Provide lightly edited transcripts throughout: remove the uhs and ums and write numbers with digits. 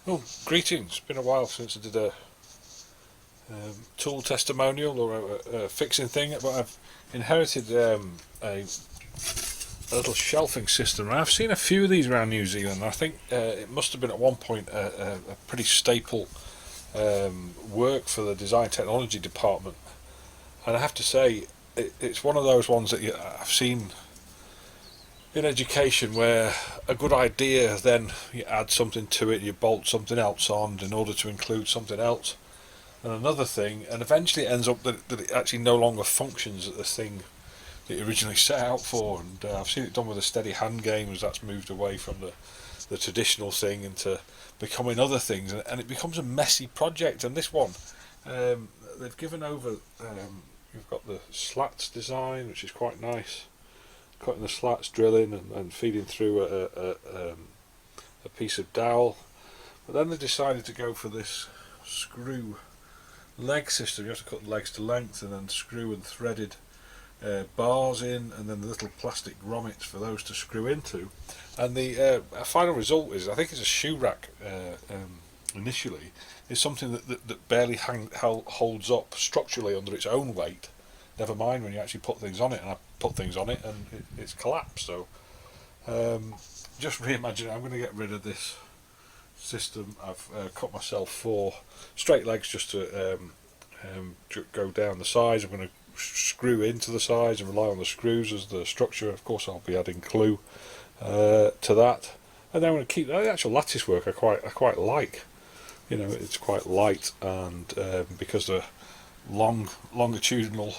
Oh, greetings. It's been a while since I did a tool testimonial or a fixing thing, but I've inherited a little shelving system. And I've seen a few of these around New Zealand. I think it must have been at one point a pretty staple work for the design technology department. And I have to say, it's one of those ones that I've seen in education where a good idea, then you add something to it, you bolt something else on in order to include something else and another thing, and eventually it ends up that it actually no longer functions as the thing that you originally set out for. And I've seen it done with the steady hand game as that's moved away from the traditional thing into becoming other things, and it becomes a messy project. And this one, they've given over. You've got the slats design, which is quite nice, cutting the slats, drilling, and feeding through a piece of dowel. But then they decided to go for this screw leg system. You have to cut the legs to length and then screw and threaded bars in, and then the little plastic grommets for those to screw into. And the final result is, I think it's a shoe rack initially, is something that barely holds up structurally under its own weight. Never mind when you actually put things on it, and I put things on it and it's collapsed. So just reimagining, I'm going to get rid of this system. I've cut myself 4 straight legs just to go down the sides. I'm going to screw into the sides and rely on the screws as the structure. Of course, I'll be adding glue to that, and then I'm going to keep the actual lattice work. I quite like. It's quite light, and because the longitudinal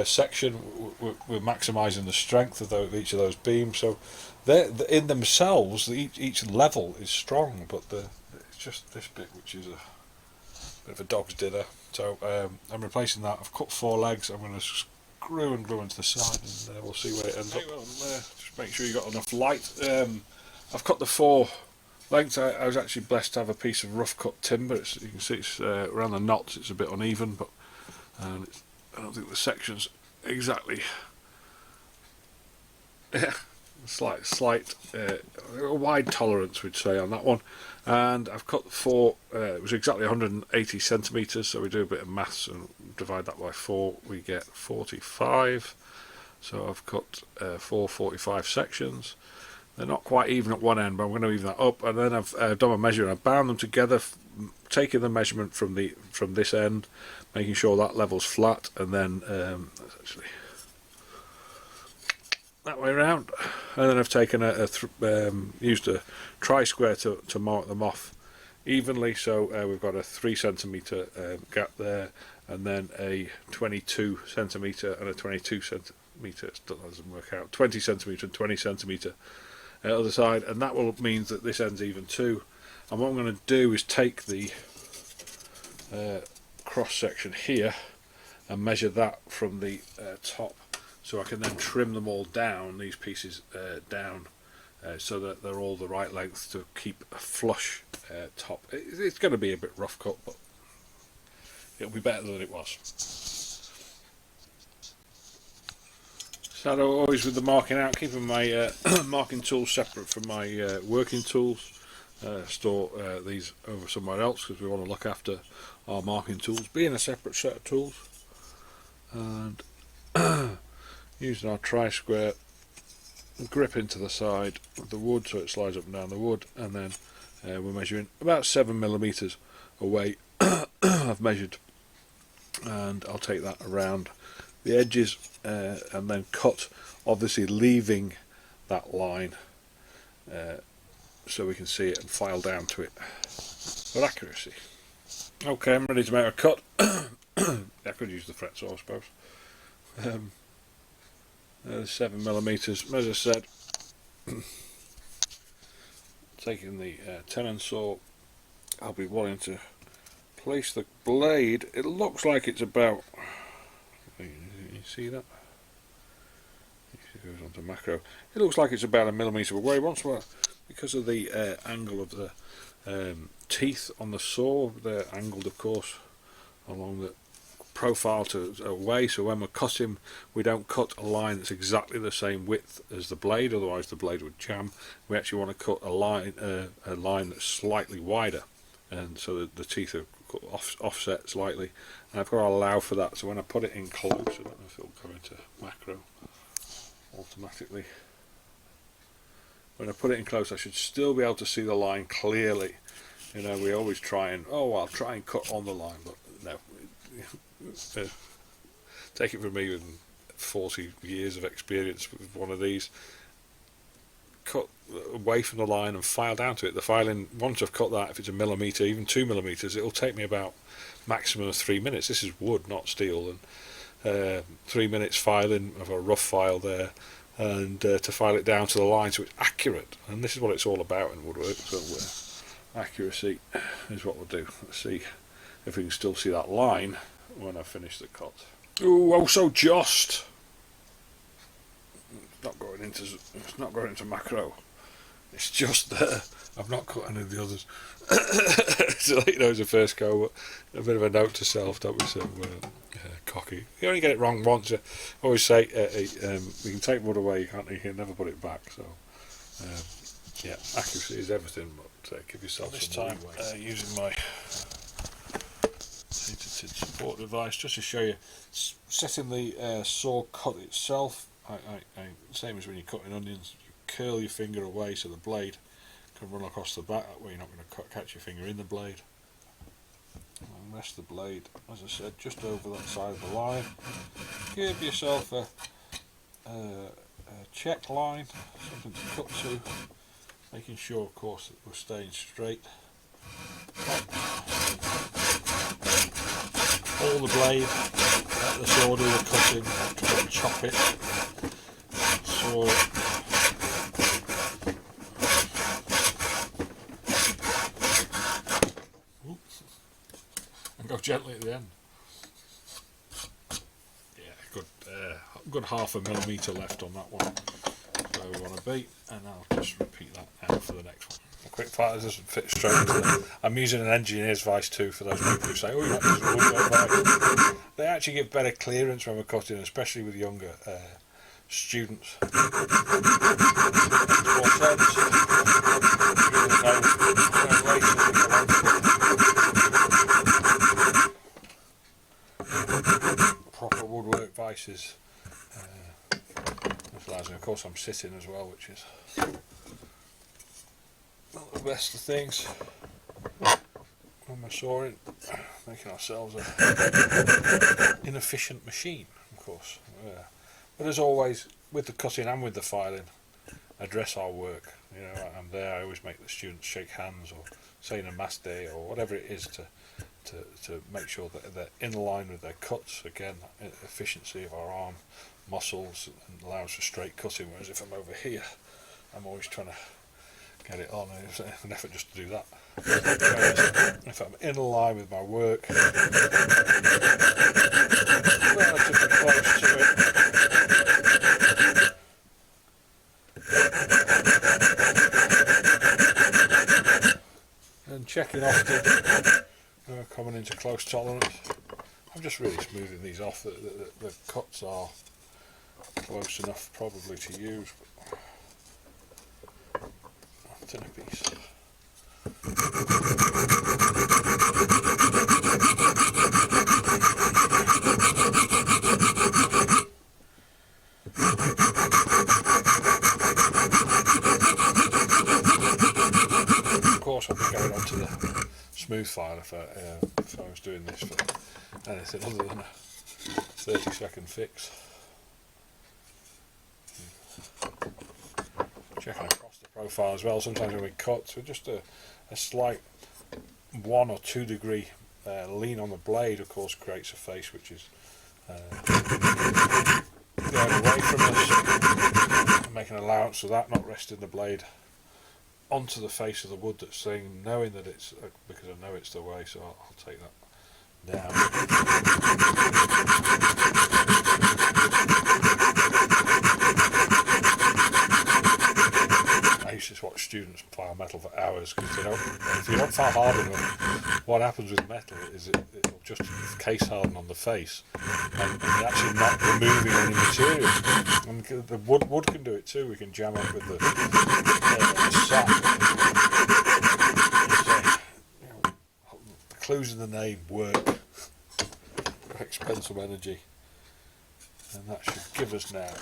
section, we're maximising the strength of each of those beams. So they're in themselves, each level is strong, but it's just this bit which is a bit of a dog's dinner. So I'm replacing that. I've cut 4 legs. I'm going to screw and glue into the side, and we'll see where it ends up. Just make sure you've got enough light. I've cut the 4 lengths. I was actually blessed to have a piece of rough cut timber. You can see it's around the knots. It's a bit uneven, but I don't think the section's exactly slight a wide tolerance, we'd say, on that one. And I've cut 4. It was exactly 180 centimetres. So we do a bit of maths and divide that by 4. We get 45. So I've cut 4 45 sections. They're not quite even at one end, but I'm going to even that up. And then I've done a measure and I've bound them together, taking the measurement from this end, making sure that level's flat, and then actually that way around. And then I've taken used a tri-square to mark them off evenly. So we've got a 3 centimetre gap there, and then a 22 centimetre and a 22 centimetre. It doesn't work out. 20 centimetre and 20 centimetre other side, and that will mean that this end's even too. And what I'm going to do is take the cross section here and measure that from the top, so I can then trim them all down, these pieces down, so that they're all the right length to keep a flush top. It's going to be a bit rough cut, but it'll be better than it was. So always with the marking out, keeping my marking tools separate from my working tools. Store these over somewhere else because we want to look after our marking tools being a separate set of tools. And using our tri-square, grip into the side of the wood so it slides up and down the wood, and then we're measuring about 7mm away. I've measured, and I'll take that around the edges and then cut, obviously leaving that line so we can see it and file down to it for accuracy. Okay, I'm ready to make a cut. I could use the fret saw, I suppose. 7mm, as I said. Taking the tenon saw, I'll be wanting to place the blade. It looks like it's about, you see that? It goes on to macro. It looks like it's about 1mm away. Once more, because of the angle of the teeth on the saw, they're angled, of course, along the profile to away, so when we're cutting, we don't cut a line that's exactly the same width as the blade, otherwise the blade would jam. We actually want to cut a line that's slightly wider, and so that the teeth are offset slightly, and I've got to allow for that. So when I put it in close, I don't know if it'll go into macro automatically. When I put it in close, I should still be able to see the line clearly. You know, we always try and, I'll try and cut on the line, but no. Take it from me with 40 years of experience with one of these. Cut away from the line and file down to it. The filing, once I've cut that, if it's a millimetre, even 2 millimetres, it'll take me about maximum of 3 minutes. This is wood, not steel, and 3 minutes filing of a rough file there, and to file it down to the line so it's accurate. And this is what it's all about in woodwork. So accuracy is what we'll do. Let's see if we can still see that line when I finish the cut. Oh, so just. It's not going into macro. It's just there. I've not cut any of the others. So let you know, it's a first go, but a bit of a note to self, don't be so cocky. You only get it wrong once. I always say you can take wood away, you can never put it back. So yeah, accuracy is everything, but give yourself this some time using my heated support device just to show you setting the saw cut itself. Same as when you're cutting onions, you curl your finger away so the blade can run across the back, that way you're not going to catch your finger in the blade. And rest the blade, as I said, just over that side of the line. Give yourself a check line, something to cut to, making sure of course that we're staying straight. Hold the blade, let the saw do the cutting, try and chop it. Saw it. And go gently at the end. Yeah, good half a millimetre left on that one. Where we want to be, and I'll just repeat that now for the next one. A quick part doesn't fit straight into that. I'm using an engineer's vice too for those people who say, oh, you want this woodwork vice. They actually give better clearance when we're cutting, especially with younger students. Proper woodwork vices. And of course I'm sitting as well, which is not the best of things when we're sawing, making ourselves an inefficient machine, of course. But as always, with the cutting and with the filing, address our work. You know, I'm there. I always make the students shake hands or say in a mass day or whatever it is to make sure that they're in line with their cuts. Again, efficiency of our arm muscles and allows for straight cutting. Whereas if I'm over here, I'm always trying to get it on. It's an effort just to do that. If I'm in line with my work, relatively close to it. And checking often, coming into close tolerance. I'm just really smoothing these off. The cuts are close enough probably to use, but it's in a piece. Of course I'll be going on to the smooth file if I was doing this for anything other than a 30-second fix. Checking across the profile as well. Sometimes when we cut, so just a slight 1 or 2 degree lean on the blade, of course, creates a face which is going away from us. I'm making allowance for that, not resting the blade onto the face of the wood that's saying, knowing that it's because I know it's the way, so I'll take that down. I used to watch students file metal for hours because if you don't file hard enough, what happens with metal is it'll just case harden on the face, and you're actually not removing any material. And the wood can do it too. We can jam up with the sap. The clues in the name work. Expend some energy, and that should give us now.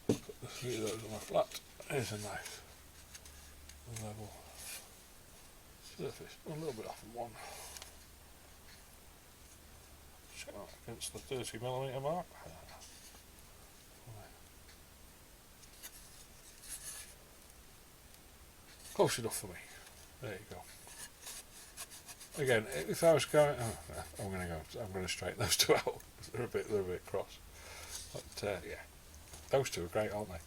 Put those on my flat. Here's a nice level surface. A little bit off on one. Check that against the 30mm mark. Close enough for me. There you go. Again, if I was going, I'm going to straighten those two out. They're a bit cross. But yeah, those two are great, aren't they?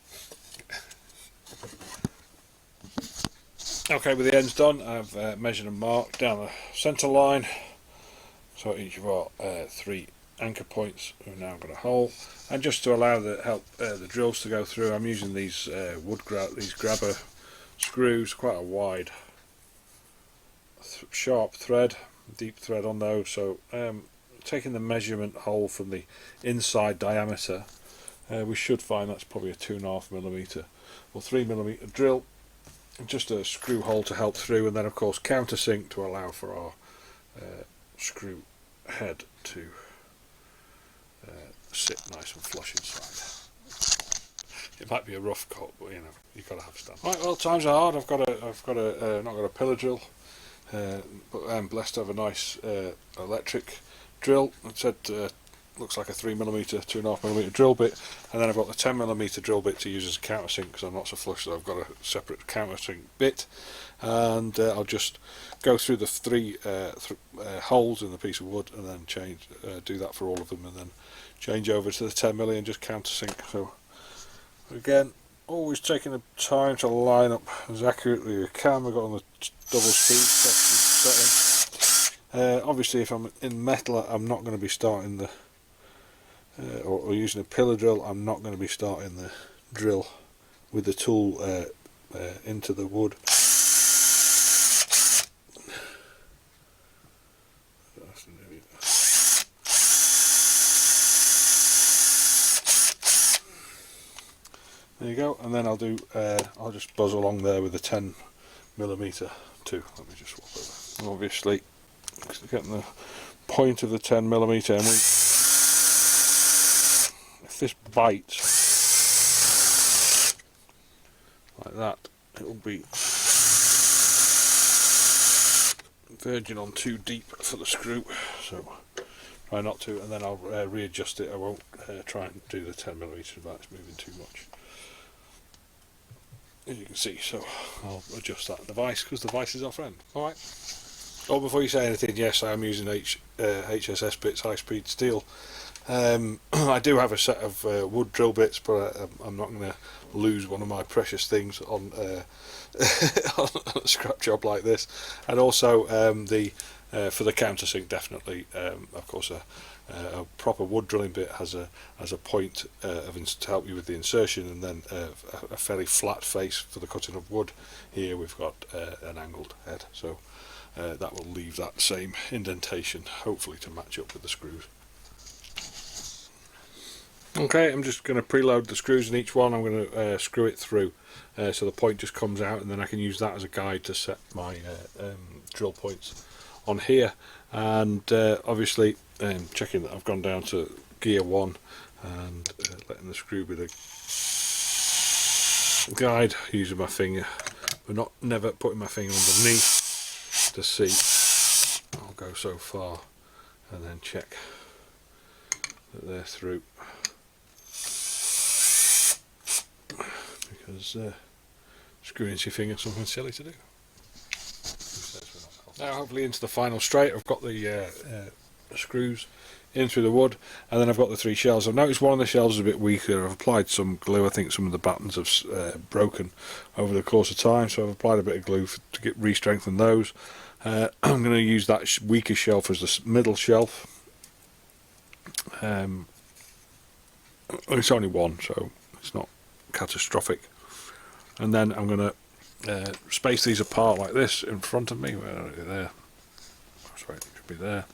Okay, with the ends done, I've measured and marked down the centre line. So each of our 3 anchor points we've now got a hole. And just to allow the drills to go through, I'm using these these grabber screws, quite a wide sharp thread, deep thread on those. So taking the measurement hole from the inside diameter, we should find that's probably a 2.5mm or 3mm drill, just a screw hole to help through, and then of course countersink to allow for our screw head to sit nice and flush inside. It might be a rough cut, but you've got to have stand. Right, well, times are hard. I've got not got a pillar drill. But I'm blessed to have a nice electric drill. It said looks like a 3mm, 2.5mm drill bit, and then I've got the 10mm drill bit to use as a countersink because I'm not so flush that I've got a separate countersink bit. And I'll just go through the 3 holes in the piece of wood, and then do that for all of them, and then change over to the 10mm and just countersink. So again, always taking the time to line up as accurately as you can. We've got on the double speed setting. Obviously, if I'm in metal, I'm not going to be starting the or using a pillar drill. I'm not going to be starting the drill with the tool into the wood. There you go, and then I'll just buzz along there with the 10mm too. Let me just swap over. Obviously, getting the point of the 10mm, and if this bites like that, it will be verging on too deep for the screw. So try not to, and then I'll readjust it. I won't try and do the 10mm if that's moving too much, as you can see. So I'll adjust that device because the device is our friend. Alright. Oh, before you say anything, yes, I am using HSS bits, high speed steel. I do have a set of wood drill bits, but I'm not going to lose one of my precious things on, on a scrap job like this. And also for the countersink, definitely, of course, a proper wood drilling bit has a point to help you with the insertion, and then a fairly flat face for the cutting of wood. Here we've got an angled head, so that will leave that same indentation, hopefully to match up with the screws. Okay, I'm just going to preload the screws in each one. I'm going to screw it through so the point just comes out, and then I can use that as a guide to set my drill points on here. And obviously checking that I've gone down to gear 1 and letting the screw be the guide, using my finger, but never putting my finger underneath to see. I'll go so far and then check that they're through, because screwing into your finger is something silly to do. Now hopefully into the final straight, I've got the screws in through the wood, and then I've got the 3 shells. I've noticed one of the shells is a bit weaker. I've applied some glue. I think some of the battens have broken over the course of time, so I've applied a bit of glue to re-strengthen those. I'm going to use that weaker shelf as the middle shelf, and It's only one, so it's not catastrophic. And then I'm going to space these apart like this in front of me. Where are they? There. Sorry, it should be there.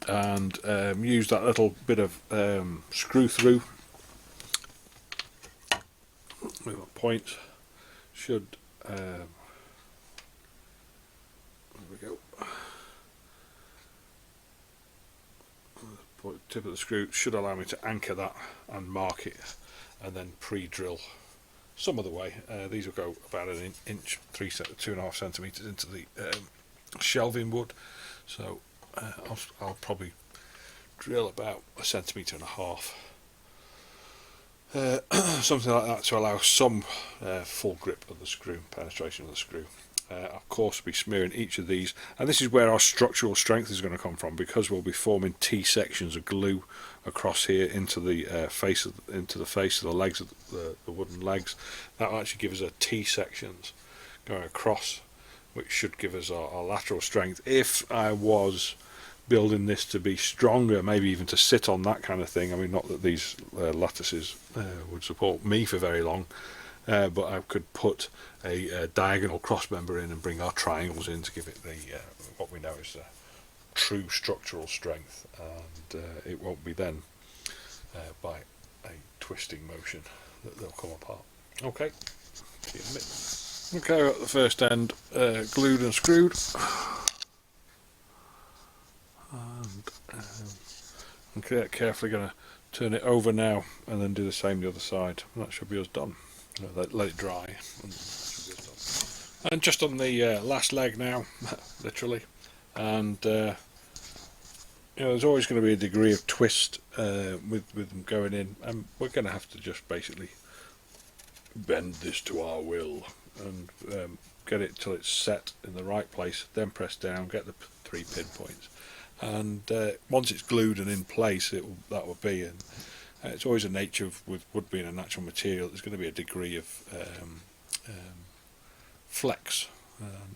And use that little bit of screw through with a point. Should there we go. The tip of the screw should allow me to anchor that and mark it, and then pre-drill some of the way. These will go about an inch, 2.5 centimeters into the shelving wood. So I'll probably drill about 1.5 centimeters, something like that, to allow some full grip of the screw, penetration of the screw. Of course, be smearing each of these, and this is where our structural strength is going to come from, because we'll be forming T sections of glue across here into the face of the legs of the wooden legs. That will actually give us a T sections going across, which should give us our lateral strength. If I was building this to be stronger, maybe even to sit on, that kind of thing. I mean, not that these lattices would support me for very long, but I could put a diagonal cross member in and bring our triangles in to give it the what we know is true structural strength, and it won't be then by a twisting motion that they'll come apart. Okay, see you in a minute. Okay, I've got the first end glued and screwed, and I'm carefully going to turn it over now and then do the same the other side. And that should be us done. Let it dry, and that should be us done. And just on the last leg now, literally, and there's always going to be a degree of twist with them going in, and we're going to have to just basically bend this to our will and get it till it's set in the right place, then press down, get the 3 pinpoints, and once it's glued and in place, that will be. And it's always a nature of, with wood being a natural material, there's going to be a degree of flex,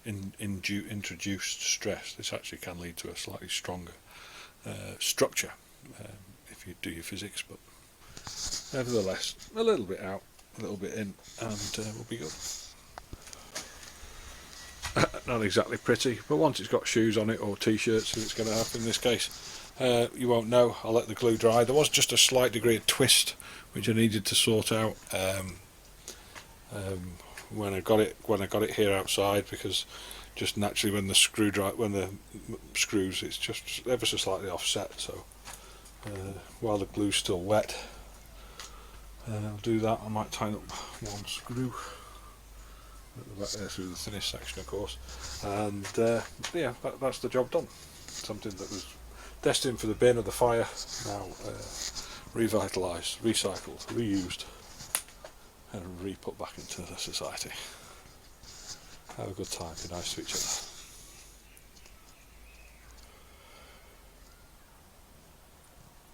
introduced stress. This actually can lead to a slightly stronger structure if you do your physics, but nevertheless, a little bit out, a little bit in, and we'll be good. Not exactly pretty, but once it's got shoes on it, or t-shirts, as it's going to have in this case, you won't know. I'll let the glue dry. There was just a slight degree of twist which I needed to sort out when I got it here outside, because just naturally when the screws, it's just ever so slightly offset. So while the glue's still wet, I'll do that. I might tighten up one screw through the thinnest section, of course, and yeah, that's the job done. Something that was destined for the bin or the fire, now revitalised, recycled, reused, and re-put back into the society. Have a good time, be nice to each other.